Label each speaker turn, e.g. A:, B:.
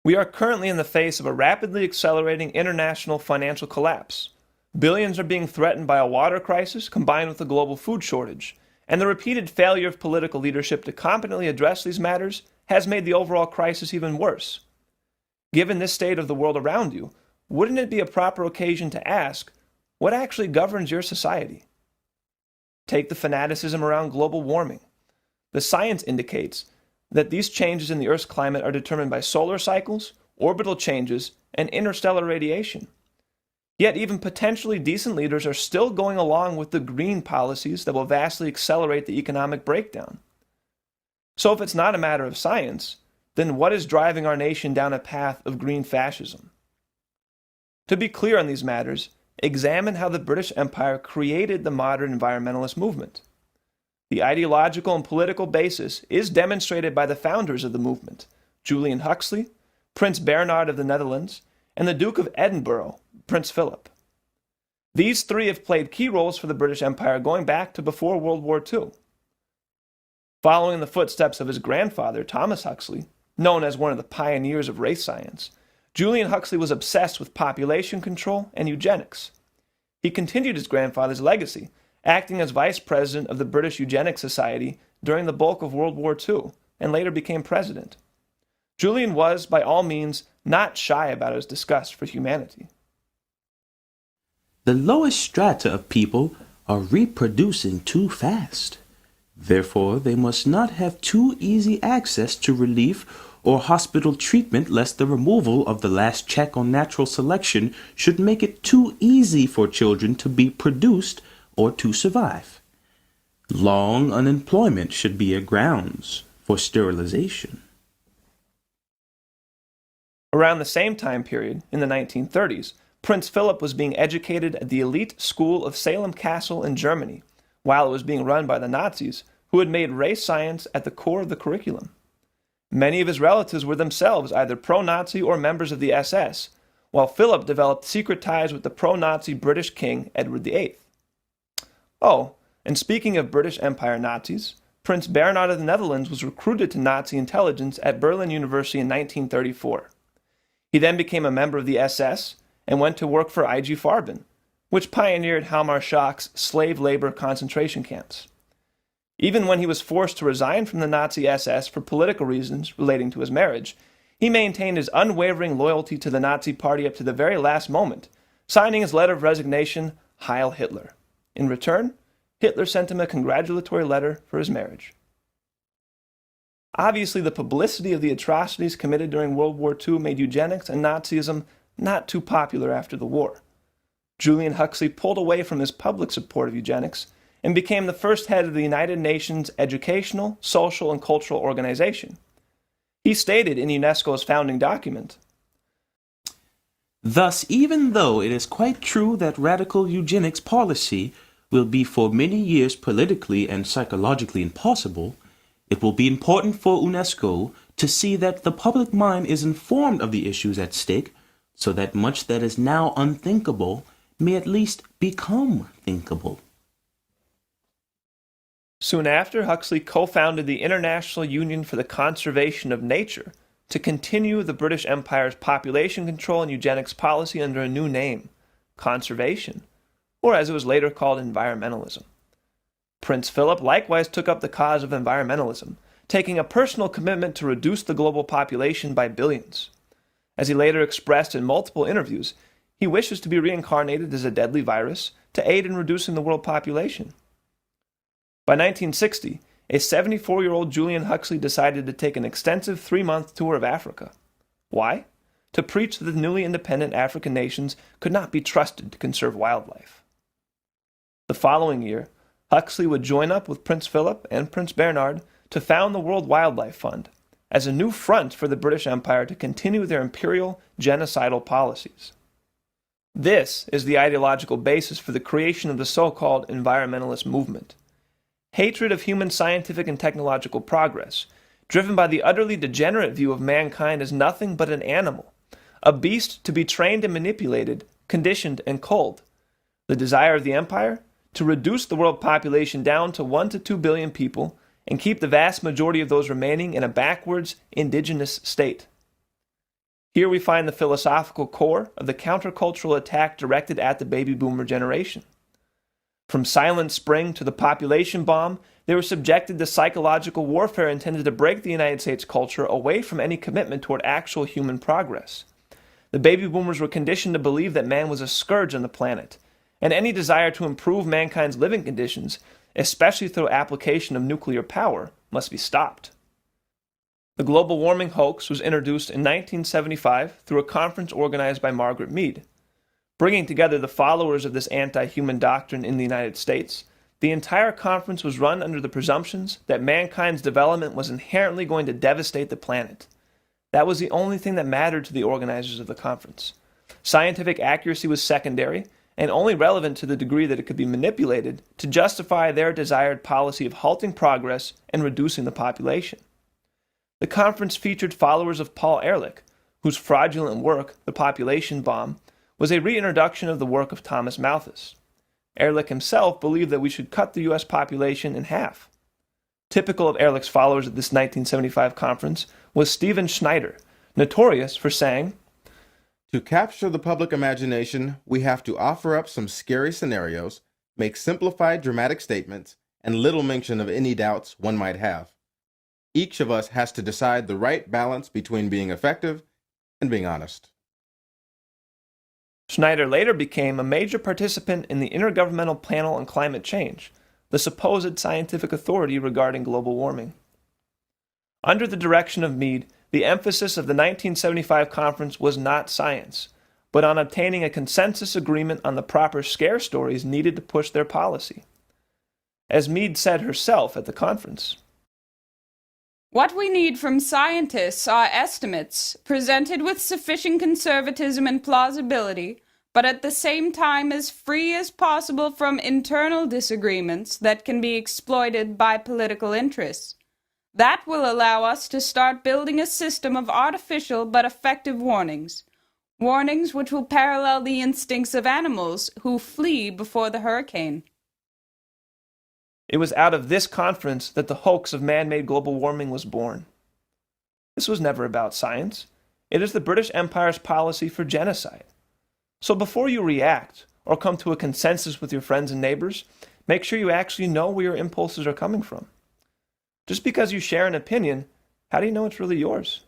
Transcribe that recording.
A: We are currently in the face of a rapidly accelerating international financial collapse. Billions are being threatened by a water crisis combined with a global food shortage, and the repeated failure of political leadership to competently address these matters has made the overall crisis even worse. Given this state of the world around you, wouldn't it be a proper occasion to ask, what actually governs your society? Take the fanaticism around global warming. The science indicates that these changes in the Earth's climate are determined by solar cycles, orbital changes, and interstellar radiation. Yet even potentially decent leaders are still going along with the green policies that will vastly accelerate the economic breakdown. So if it's not a matter of science, then what is driving our nation down a path of green fascism? To be clear on these matters, examine how the British Empire created the modern environmentalist movement. The ideological and political basis is demonstrated by the founders of the movement, Julian Huxley, Prince Bernhard of the Netherlands, and the Duke of Edinburgh, Prince Philip. These three have played key roles for the British Empire going back to before World War II. Following in the footsteps of his grandfather, Thomas Huxley, known as one of the pioneers of race science, Julian Huxley was obsessed with population control and eugenics. He continued his grandfather's legacy, acting as vice president of the British Eugenics Society during the bulk of World War II, and later became president. Julian was, by all means, not shy about his disgust for humanity.
B: The lowest strata of people are reproducing too fast. Therefore, they must not have too easy access to relief or hospital treatment, lest the removal of the last check on natural selection should make it too easy for children to be produced or to survive. Long unemployment should be a grounds for sterilization.
A: Around the same time period, in the 1930s, Prince Philip was being educated at the elite school of Salem Castle in Germany, while it was being run by the Nazis, who had made race science at the core of the curriculum. Many of his relatives were themselves either pro-Nazi or members of the SS, while Philip developed secret ties with the pro-Nazi British King Edward VIII. Oh, and speaking of British Empire Nazis, Prince Bernhard of the Netherlands was recruited to Nazi intelligence at Berlin University in 1934. He then became a member of the SS and went to work for IG Farben, which pioneered Hamarschak's slave labor concentration camps. Even when he was forced to resign from the Nazi SS for political reasons relating to his marriage, he maintained his unwavering loyalty to the Nazi Party up to the very last moment, signing his letter of resignation, Heil Hitler. In return, Hitler sent him a congratulatory letter for his marriage. Obviously, the publicity of the atrocities committed during World War II made eugenics and Nazism not too popular after the war. Julian Huxley pulled away from his public support of eugenics and became the first head of the United Nations Educational, Social, and Cultural Organization. He stated in UNESCO's founding document,
B: Thus, even though it is quite true that radical eugenics policy will be for many years politically and psychologically impossible, it will be important for UNESCO to see that the public mind is informed of the issues at stake, so that much that is now unthinkable may at least become thinkable.
A: Soon after, Huxley co-founded the International Union for the Conservation of Nature to continue the British Empire's population control and eugenics policy under a new name, conservation, or as it was later called, environmentalism. Prince Philip likewise took up the cause of environmentalism, taking a personal commitment to reduce the global population by billions. As he later expressed in multiple interviews, he wishes to be reincarnated as a deadly virus to aid in reducing the world population. By 1960, a 74-year-old Julian Huxley decided to take an extensive 3-month tour of Africa. Why? To preach that the newly independent African nations could not be trusted to conserve wildlife. The following year, Huxley would join up with Prince Philip and Prince Bernhard to found the World Wildlife Fund as a new front for the British Empire to continue their imperial genocidal policies. This is the ideological basis for the creation of the so-called environmentalist movement. Hatred of human scientific and technological progress, driven by the utterly degenerate view of mankind as nothing but an animal, a beast to be trained and manipulated, conditioned and culled. The desire of the empire to reduce the world population down to 1 to 2 billion people and keep the vast majority of those remaining in a backwards, indigenous state. Here we find the philosophical core of the countercultural attack directed at the baby boomer generation. From Silent Spring to the population bomb, they were subjected to psychological warfare intended to break the United States culture away from any commitment toward actual human progress. The baby boomers were conditioned to believe that man was a scourge on the planet, and any desire to improve mankind's living conditions, especially through application of nuclear power, must be stopped. The global warming hoax was introduced in 1975 through a conference organized by Margaret Mead. Bringing together the followers of this anti-human doctrine in the United States, the entire conference was run under the presumptions that mankind's development was inherently going to devastate the planet. That was the only thing that mattered to the organizers of the conference. Scientific accuracy was secondary, and only relevant to the degree that it could be manipulated to justify their desired policy of halting progress and reducing the population. The conference featured followers of Paul Ehrlich, whose fraudulent work, The Population Bomb, was a reintroduction of the work of Thomas Malthus. Ehrlich himself believed that we should cut the U.S. population in half. Typical of Ehrlich's followers at this 1975 conference was Stephen Schneider, notorious for saying,
C: "To capture the public imagination, we have to offer up some scary scenarios, make simplified dramatic statements, and little mention of any doubts one might have. Each of us has to decide the right balance between being effective and being honest."
A: Schneider later became a major participant in the Intergovernmental Panel on Climate Change, the supposed scientific authority regarding global warming. Under the direction of Mead, the emphasis of the 1975 conference was not science, but on obtaining a consensus agreement on the proper scare stories needed to push their policy. As Mead said herself at the conference,
D: "What we need from scientists are estimates, presented with sufficient conservatism and plausibility, but at the same time as free as possible from internal disagreements that can be exploited by political interests. That will allow us to start building a system of artificial but effective warnings. Warnings which will parallel the instincts of animals who flee before the hurricane."
A: it was out of this conference that the hoax of man-made global warming was born. This was never about science. It is the British Empire's policy for genocide. So before you react or come to a consensus with your friends and neighbors, make sure you actually know where your impulses are coming from. Just because you share an opinion, how do you know it's really yours?